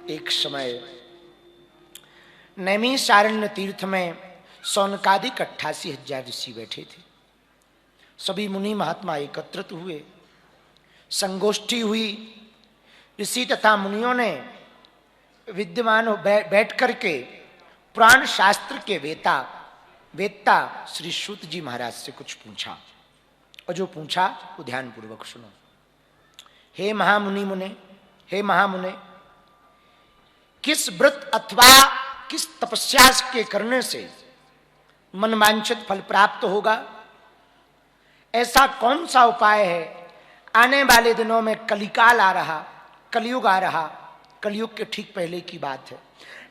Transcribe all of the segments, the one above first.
एक समय नैमिषारण्य तीर्थ में सौनकादिक 88,000 ऋषि बैठे थे। सभी मुनि महात्मा एकत्रित हुए, संगोष्ठी हुई। ऋषि तथा मुनियों ने विद्यमान बैठ करके पुराण शास्त्र के वेत्ता श्री सूत जी महाराज से कुछ पूछा, और जो पूछा वो ध्यान पूर्वक सुनो। हे महामुनि, हे महामुने, किस व्रत अथवा किस तपस्या के करने से मनवांछित फल प्राप्त होगा? ऐसा कौन सा उपाय है? आने वाले दिनों में कलिकाल आ रहा, कलयुग आ रहा, कलयुग के ठीक पहले की बात है।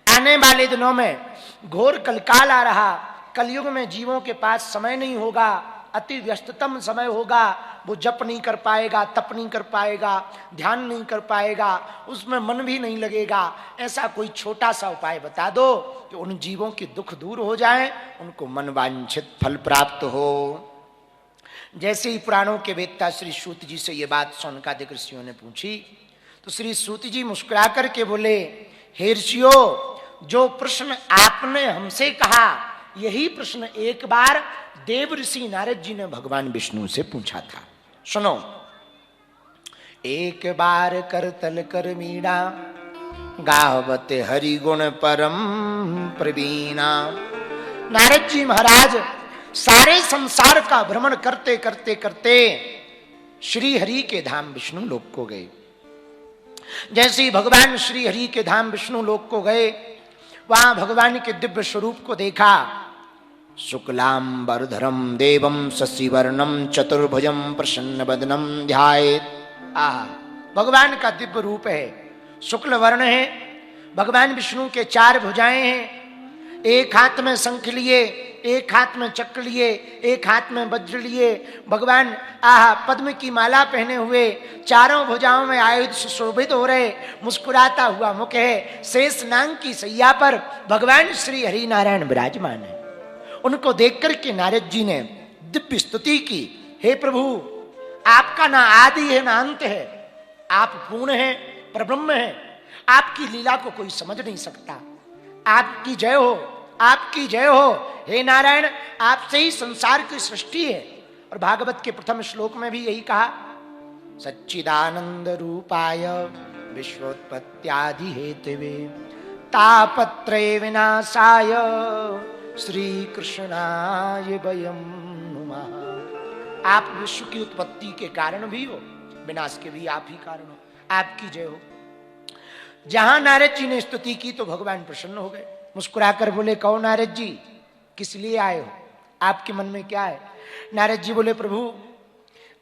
आने वाले दिनों में घोर कलिकाल आ रहा, कलयुग में जीवों के पास समय नहीं होगा, अति व्यस्ततम समय होगा। वो जप नहीं कर पाएगा, तप नहीं कर पाएगा, ध्यान नहीं कर पाएगा, उसमें मन भी नहीं लगेगा। ऐसा कोई छोटा सा उपाय बता दो कि उन जीवों के दुख दूर हो जाए, उनको मनवांछित फल प्राप्त हो। जैसे ही पुराणों के वेत्ता श्री सूत जी से ये बात सौनकादिक ऋषियों ने पूछी, तो श्री सूत जी मुस्कुरा करके बोले, हे ऋषियों, जो प्रश्न आपने हमसे कहा, यही प्रश्न एक बार देव ऋषि नारद जी ने भगवान विष्णु से पूछा था। सुनो। एक बार करतल कर मीणा, गावत हरि गुण परम प्रवीणा। नारद जी महाराज सारे संसार का भ्रमण करते करते करते श्री हरि के धाम विष्णु लोक को गए। जैसे ही भगवान श्री हरि के धाम विष्णु लोक को गए, वहां भगवान के दिव्य स्वरूप को देखा। शुक्लांबरधरम देवम शशिवर्णम चतुर्भुजम प्रसन्न वदनम ध्यायेत्। भगवान का दिव्य रूप है, शुक्ल वर्ण है। भगवान विष्णु के 4 भुजाएं हैं। एक हाथ में शंख लिए, एक हाथ में चक्र लिए, एक हाथ में वज्र लिए। भगवान पद्म की माला पहने हुए, चारों भुजाओं में आयुध सुशोभित हो रहे, मुस्कुराता हुआ मुख है। शेष नाग की सैया पर भगवान श्री हरि नारायण विराजमान है। उनको देख करके नारद जी ने दिव्य स्तुति की, हे प्रभु, आपका ना आदि है ना अंत है, आप पूर्ण हैं, परब्रह्म हैं। आपकी लीला को कोई समझ नहीं सकता। आपकी जय हो, आपकी जय हो। हे नारायण, आपसे ही संसार की सृष्टि है। और भागवत के प्रथम श्लोक में भी यही कहा, सच्चिदानंद रूपाय विश्वोत्पत्त्यादि हेतवे तापत्रय विनाशाय श्री कृष्णाय वयं नमः। आप विश्व की उत्पत्ति के कारण भी हो, विनाश के भी आप ही कारण हो। आपकी जय हो। जहां नारद जी ने स्तुति की तो भगवान प्रसन्न हो गए। मुस्कुराकर बोले, कहो नारद जी, किस लिए आए हो? आपके मन में क्या है? नारद जी बोले, प्रभु,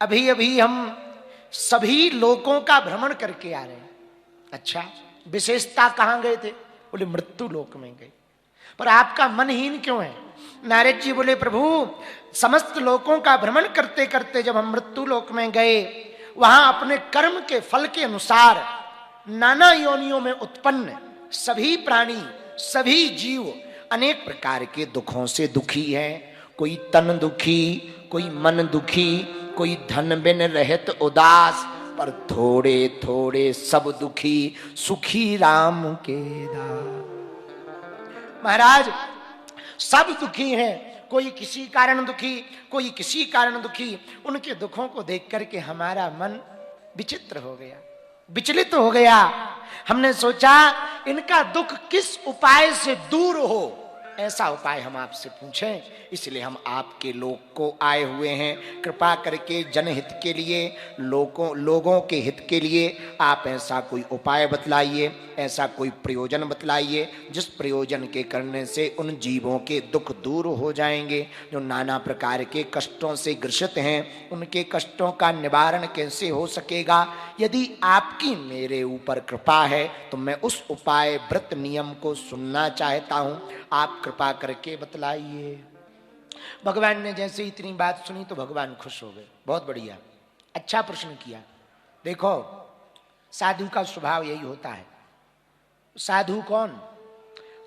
अभी अभी हम सभी लोकों का भ्रमण करके आ रहे हैं। अच्छा, विशेषता कहां गए थे? बोले, मृत्यु लोक में गए। पर आपका मनहीन क्यों है? नारद जी बोले, प्रभु, समस्त लोकों का भ्रमण करते करते जब हम मृत्यु लोक में गए, वहां अपने कर्म के फल के अनुसार नाना योनियों में उत्पन्न सभी प्राणी, सभी जीव अनेक प्रकार के दुखों से दुखी हैं। कोई तन दुखी, कोई मन दुखी, कोई धन बिन रहत उदास, पर थोड़े थोड़े सब दुखी, सुखी राम के दास। महाराज, सब दुखी हैं। कोई किसी कारण दुखी, कोई किसी कारण दुखी। उनके दुखों को देख करके हमारा मन विचित्र हो गया, विचलित हो गया। हमने सोचा इनका दुख किस उपाय से दूर हो, ऐसा उपाय हम आपसे पूछें। इसलिए हम आपके लोक को आए हुए हैं। कृपा करके जनहित के लिए, लोगों के हित के लिए आप ऐसा कोई उपाय बतलाइए, ऐसा कोई प्रयोजन बतलाइए जिस प्रयोजन के करने से उन जीवों के दुख दूर हो जाएंगे, जो नाना प्रकार के कष्टों से ग्रसित हैं। उनके कष्टों का निवारण कैसे हो सकेगा? यदि आपकी मेरे ऊपर कृपा है तो मैं उस उपाय व्रत नियम को सुनना चाहता हूं। आप कृपा करके बतलाइए। भगवान ने जैसे इतनी बात सुनी तो भगवान खुश हो गए। बहुत बढ़िया, अच्छा प्रश्न किया। देखो, साधु का स्वभाव यही होता है। साधु कौन?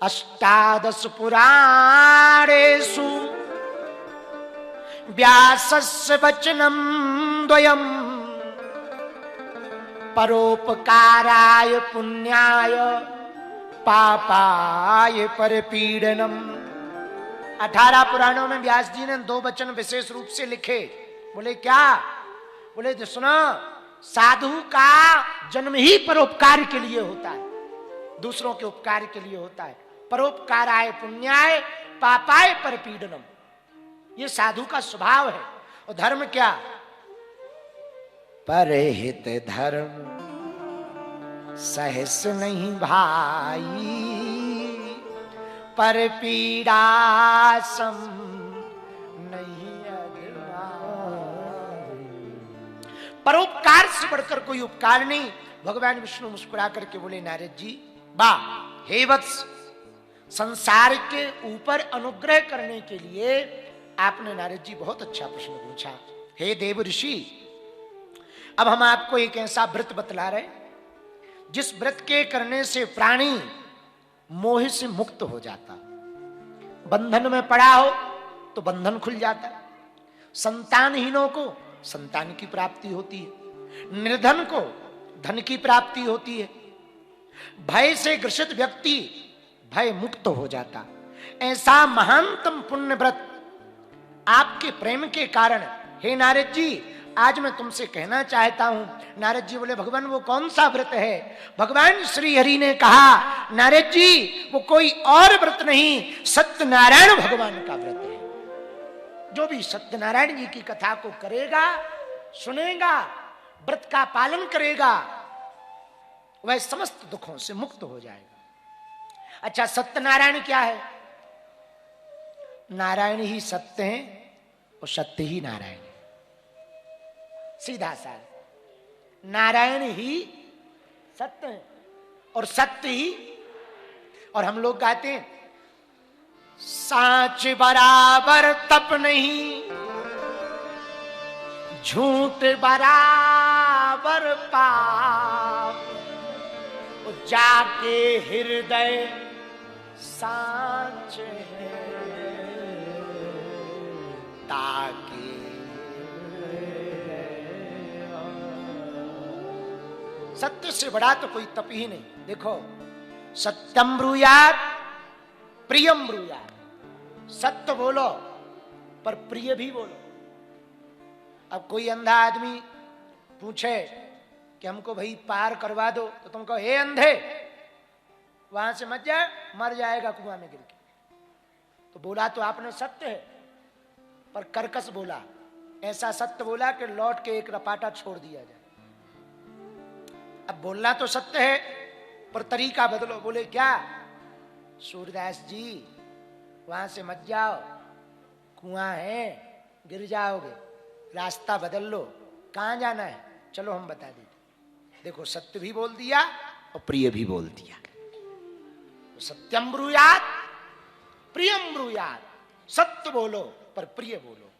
अष्टादश पुराणेषु व्यासस्य वचनं द्वयम् परोपकाराय पुण्याय पापाय परपीडनम। 18 पुराणों में व्यास जी ने 2 वचन विशेष रूप से लिखे। बोले क्या? बोले तो सुनो, साधु का जन्म ही परोपकार के लिए होता है, दूसरों के उपकार के लिए होता है। परोपकाराय पुण्याय पापाय परपीडनम, ये साधु का स्वभाव है। और धर्म क्या? परहित धर्म सहस नहीं भाई, पर पीड़ा सम नहीं अगुनाई। परोपकार से बढ़कर कोई उपकार नहीं। भगवान विष्णु मुस्कुरा करके बोले नारद जी, बा हे वत्स, संसार के ऊपर अनुग्रह करने के लिए आपने नारद जी बहुत अच्छा प्रश्न पूछा। हे देव ऋषि, अब हम आपको एक ऐसा व्रत बतला रहे जिस व्रत के करने से प्राणी मोह से मुक्त हो जाता। बंधन में पड़ा हो तो बंधन खुल जाता है। संतानहीनों को संतान की प्राप्ति होती है, निर्धन को धन की प्राप्ति होती है, भय से ग्रसित व्यक्ति भय मुक्त हो जाता। ऐसा महानतम पुण्य व्रत आपके प्रेम के कारण, हे नारद जी, आज मैं तुमसे कहना चाहता हूं। नारद जी बोले, भगवान वो कौन सा व्रत है? भगवान श्री हरि ने कहा, नारद जी वो कोई और व्रत नहीं, सत्यनारायण भगवान का व्रत है। जो भी सत्यनारायण जी की कथा को करेगा, सुनेगा, व्रत का पालन करेगा, वह समस्त दुखों से मुक्त हो जाएगा। अच्छा, सत्यनारायण क्या है? नारायण ही सत्य है और सत्य ही नारायण है। सीधा सा, नारायण ही सत्य है और सत्य ही। और हम लोग गाते हैं, साच बराबर तप नहीं, झूठ बराबर पाप, जाके हृदय साच है ताकि। सत्य से बड़ा तो कोई तप ही नहीं। देखो, सत्यम ब्रूयात प्रियम ब्रूयात, सत्य बोलो पर प्रिय भी बोलो। अब कोई अंधा आदमी पूछे कि हमको भाई पार करवा दो, तो तुम कहो, हे अंधे, वहां से मत जा, मर जाएगा कुआं में गिर के। तो बोला तो आपने सत्य है, पर कर्कश बोला। ऐसा सत्य बोला कि लौट के एक रपाटा छोड़ दिया जाए। अब बोलना तो सत्य है, पर तरीका बदलो। बोले क्या? सूरदास जी, वहां से मत जाओ, कुआं है, गिर जाओगे, रास्ता बदल लो। कहां जाना है? चलो हम बता देते। देखो, सत्य भी बोल दिया और प्रिय भी बोल दिया। सत्यम ब्रूयात प्रियम ब्रूयात, सत्य बोलो पर प्रिय बोलो,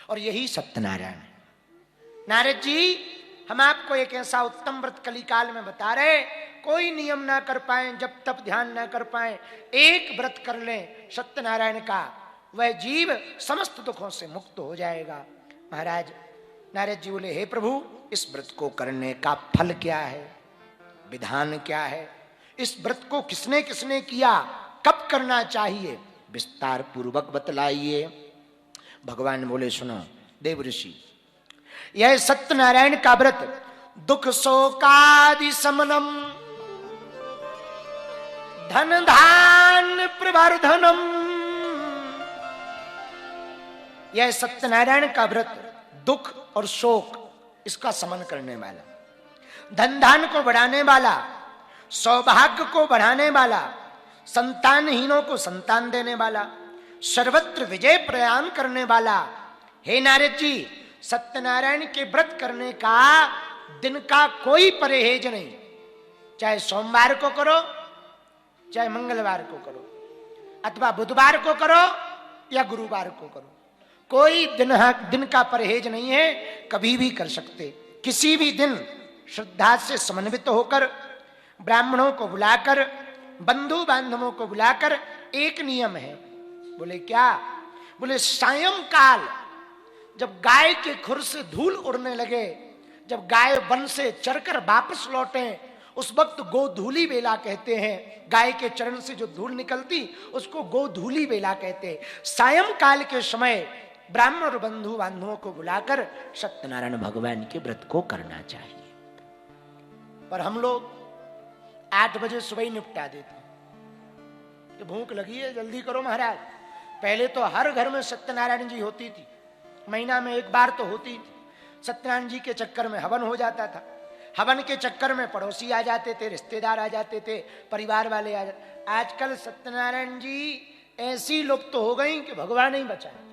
और यही सत्यनारायण है। नारद जी, हम आपको एक ऐसा उत्तम व्रत कलिकाल में बता रहे, कोई नियम ना कर पाए, जब तब ध्यान ना कर पाए, एक व्रत कर लें सत्यनारायण का, वह जीव समस्त दुखों से मुक्त हो जाएगा। महाराज नारद जी बोले, हे प्रभु, इस व्रत को करने का फल क्या है, विधान क्या है, इस व्रत को किसने किसने किया, कब करना चाहिए, विस्तार पूर्वक बतलाइए। भगवान बोले, सुनो देव ऋषि, यह सत्यनारायण का व्रत दुख शोकादि समनम धन धान प्रवर्धनम, यह सत्यनारायण का व्रत दुख और शोक इसका समन करने वाला, धन धान को बढ़ाने वाला, सौभाग्य को बढ़ाने वाला, संतानहीनों को संतान देने वाला, सर्वत्र विजय प्रदान करने वाला। हे नारद जी, सत्यनारायण के व्रत करने का दिन का कोई परहेज नहीं। चाहे सोमवार को करो, चाहे मंगलवार को करो, अथवा बुधवार को करो या गुरुवार को करो, कोई दिन का परहेज नहीं है, कभी भी कर सकते। किसी भी दिन श्रद्धा से समन्वित होकर, ब्राह्मणों को बुलाकर, बंधु बांधवों को बुलाकर, एक नियम है। बोले क्या? बोले सायंकाल जब गाय के खुर से धूल उड़ने लगे, जब गाय वन से चरकर वापस लौटे उस वक्त गोधूली बेला कहते हैं। गाय के चरण से जो धूल निकलती उसको गोधूली बेला कहते हैं। सायंकाल के समय ब्राह्मण और बंधु बांधवों को बुलाकर सत्यनारायण भगवान के व्रत को करना चाहिए। पर हम लोग 8 बजे सुबह ही निपटा देते हैं। भूख लगी है जल्दी करो महाराज। पहले तो हर घर में सत्यनारायण जी होती थी, महीना में एक बार तो होती थी। सत्यनारायण जी के चक्कर में हवन हो जाता था, हवन के चक्कर में पड़ोसी आ जाते थे, रिश्तेदार आ जाते थे, परिवार वाले आ जाते। आजकल सत्यनारायण जी ऐसी लुप्त तो हो गई कि भगवान ही बचाए।